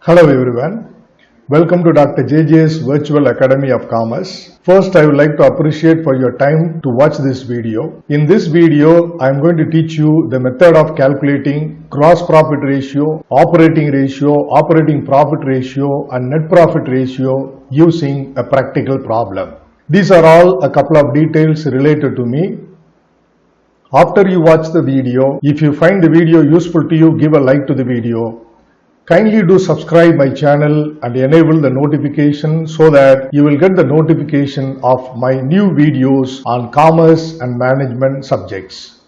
Hello everyone. Welcome to Dr. JJ's Virtual Academy of Commerce. First, I would like to appreciate for your time to watch this video. In this video, I am going to teach you the method of calculating gross profit ratio, operating profit ratio and net profit ratio using a practical problem. These are all a couple of details related to me. After you watch the video, if you find the video useful to you, give a like to the video. Kindly do subscribe my channel and enable the notification so that you will get the notification of my new videos on commerce and management subjects.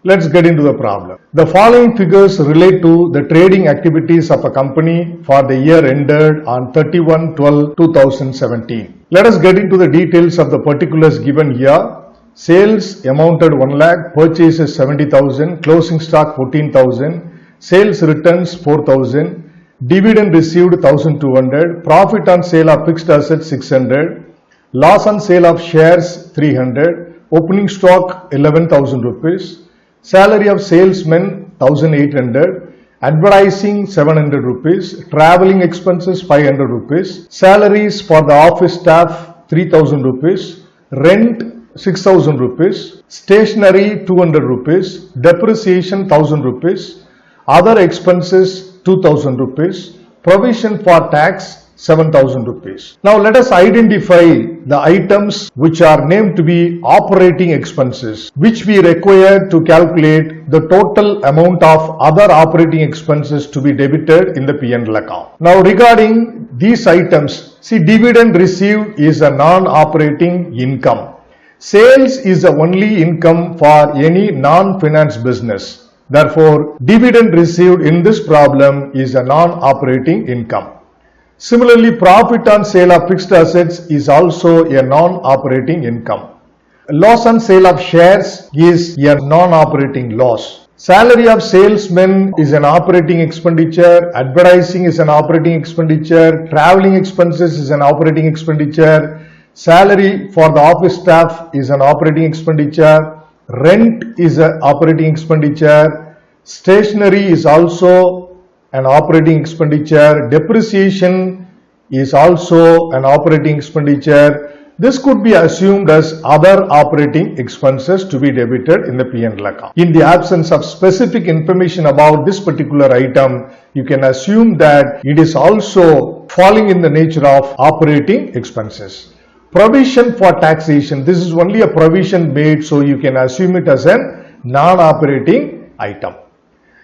Let's get into the problem. The following figures relate to the trading activities of a company for the year ended on 31/12/2017. Let us get into the details of the particulars given here. Sales amounted 1 lakh, purchases 70,000, closing stock 14,000. Sales returns 4,000, dividend received 1,200, profit on sale of fixed assets 600, loss on sale of shares 300, opening stock 11,000 rupees, salary of salesmen 1,800, advertising 700 rupees, traveling expenses 500 rupees, salaries for the office staff 3,000 rupees, rent 6,000 rupees, stationery 200 rupees, depreciation 1,000 rupees, other expenses 2,000 rupees, provision for tax 7,000 rupees. Now let us identify the items which are named to be operating expenses, which we require to calculate the total amount of other operating expenses to be debited in the P&L account. Now regarding these items, see, dividend received is a non-operating income. Sales is the only income for any non-finance business. Therefore, dividend received in this problem is a non-operating income. Similarly, profit on sale of fixed assets is also a non-operating income. Loss on sale of shares is a non-operating loss. Salary of salesmen is an operating expenditure. Advertising is an operating expenditure. Traveling expenses is an operating expenditure. Salary for the office staff is an operating expenditure. Rent is an operating expenditure. Stationery is also an operating expenditure. Depreciation is also an operating expenditure. This could be assumed as other operating expenses to be debited in the P&L account. In the absence of specific information about this particular item, you can assume that it is also falling in the nature of operating expenses. Provision for taxation. This is only a provision made, so you can assume it as a non-operating item.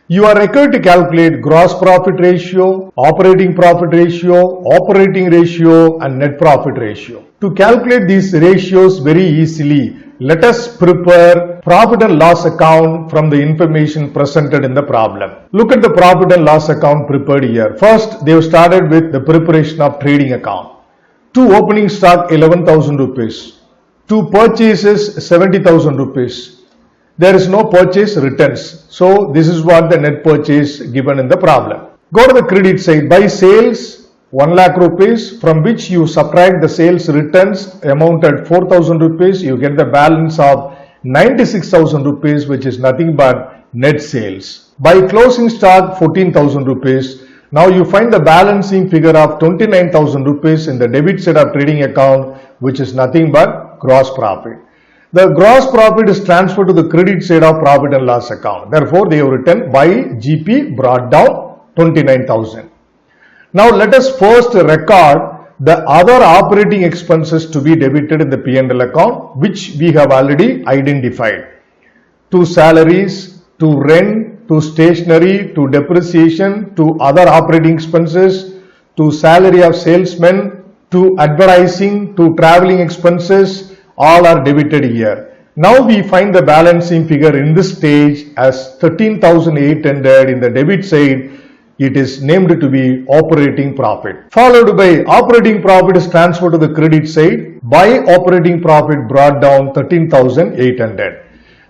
You are required to calculate gross profit ratio, operating profit ratio, operating ratio and net profit ratio. To calculate these ratios very easily, let us prepare profit and loss account from the information presented in the problem. Look at the profit and loss account prepared here. First, they have started with the preparation of trading account. To opening stock 11,000 rupees. To purchases 70,000 rupees. There is no purchase returns. So this is what the net purchase given in the problem. Go to the credit side. By sales 1 lakh rupees, from which you subtract the sales returns amounted 4,000 rupees. You get the balance of 96,000 rupees, which is nothing but net sales. By closing stock 14,000 rupees. Now you find the balancing figure of 29,000 rupees in the debit side of trading account, which is nothing but gross profit. The gross profit is transferred to the credit side of profit and loss account. Therefore, they have written by GP brought down 29,000. Now let us first record the other operating expenses to be debited in the P&L account, which we have already identified. To salaries, to rent, to stationery, to depreciation, to other operating expenses, to salary of salesmen, to advertising, to traveling expenses, all are debited here. Now we find the balancing figure in this stage as 13,800 in the debit side. It is named to be operating profit. Followed by operating profit is transferred to the credit side. By operating profit brought down 13,800.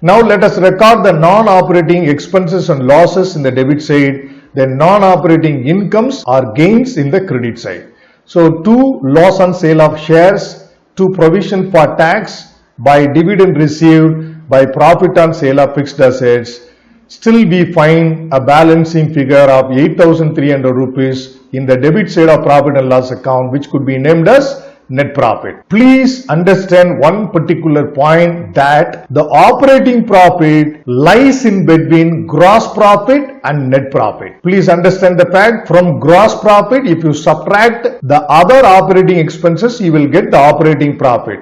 Now let us record the non-operating expenses and losses in the debit side, then non-operating incomes or gains in the credit side. So to loss on sale of shares, to provision for tax, by dividend received, by profit on sale of fixed assets, still we find a balancing figure of 8,300 rupees in the debit side of profit and loss account, which could be named as net profit. Please understand one particular point, that the operating profit lies in between gross profit and net profit. Please understand the fact, from gross profit, if you subtract the other operating expenses, you will get the operating profit.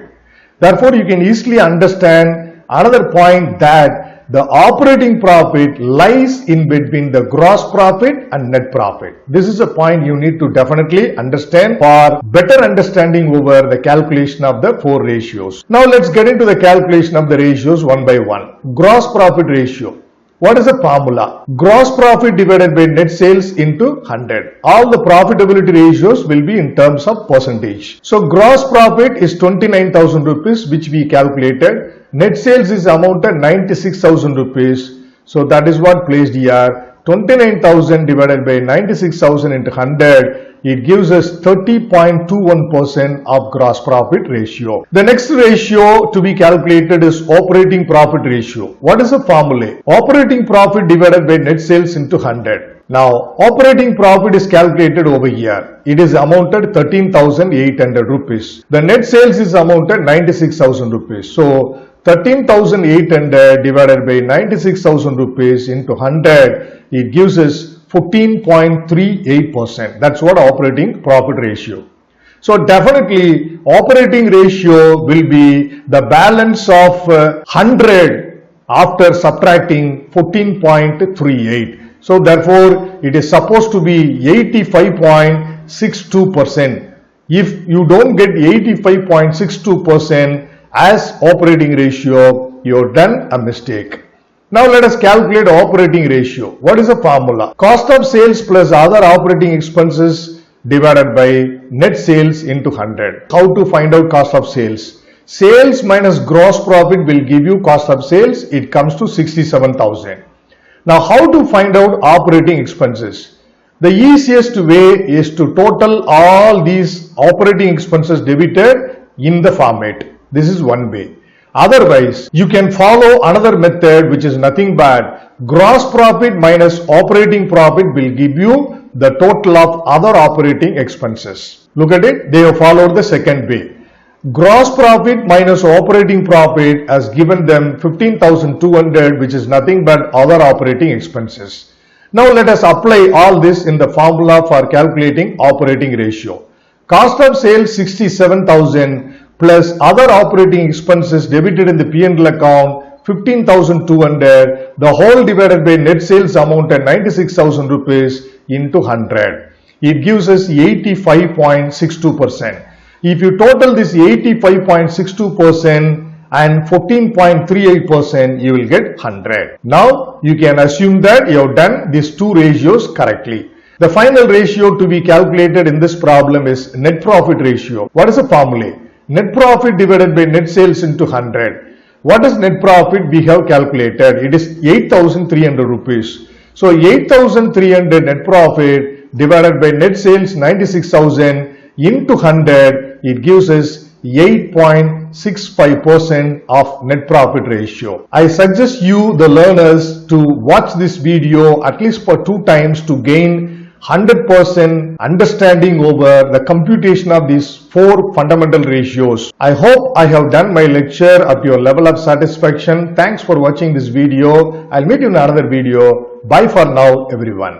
Therefore, you can easily understand another point, that the operating profit lies in between the gross profit and net profit. This is a point you need to definitely understand for better understanding over the calculation of the four ratios. Now let's get into the calculation of the ratios one by one. Gross profit ratio. What is the formula? Gross profit divided by net sales into 100. All the profitability ratios will be in terms of percentage. So gross profit is 29,000 rupees, which we calculated. Net sales is amounted 96,000 rupees. So that is what placed here. 29,000 divided by 96,000 into 100, it gives us 30.21% of gross profit ratio. The next ratio to be calculated is operating profit ratio. What is the formula? Operating profit divided by net sales into 100. Now, operating profit is calculated over here. It is amounted 13,800 rupees. The net sales is amounted 96,000 rupees. So, 13,800 divided by 96,000 rupees into 100, it gives us 14.38%. That's what operating profit ratio. So definitely operating ratio will be the balance of 100 after subtracting 14.38. So therefore it is supposed to be 85.62%. If you don't get 85.62% as operating ratio, you have done a mistake. Now let us calculate operating ratio. What is the formula? Cost of sales plus other operating expenses divided by net sales into 100. How to find out cost of sales? Sales minus gross profit will give you cost of sales. It comes to 67,000. Now how to find out operating expenses? The easiest way is to total all these operating expenses debited in the format. This is one way. Otherwise, you can follow another method, which is nothing but gross profit minus operating profit will give you the total of other operating expenses. Look at it. They have followed the second way. Gross profit minus operating profit has given them 15,200, which is nothing but other operating expenses. Now let us apply all this in the formula for calculating operating ratio. Cost of sales 67,000 plus other operating expenses debited in the P&L account 15,200, the whole divided by net sales amount at 96,000 rupees into 100. It gives us 85.62%. If you total this 85.62% and 14.38%, you will get 100. Now you can assume that you have done these two ratios correctly. The final ratio to be calculated in this problem is net profit ratio. What is the formula? Net profit divided by net sales into 100. What is net profit we have calculated? It is 8,300 rupees. So 8,300 net profit divided by net sales 96,000 into 100, it gives us 8.65% of net profit ratio. I suggest you, the learners, to watch this video at least for 2 times to gain 100% understanding over the computation of these 4 fundamental ratios. I hope I have done my lecture at your level of satisfaction. Thanks for watching this video. I'll meet you in another video. Bye for now, everyone.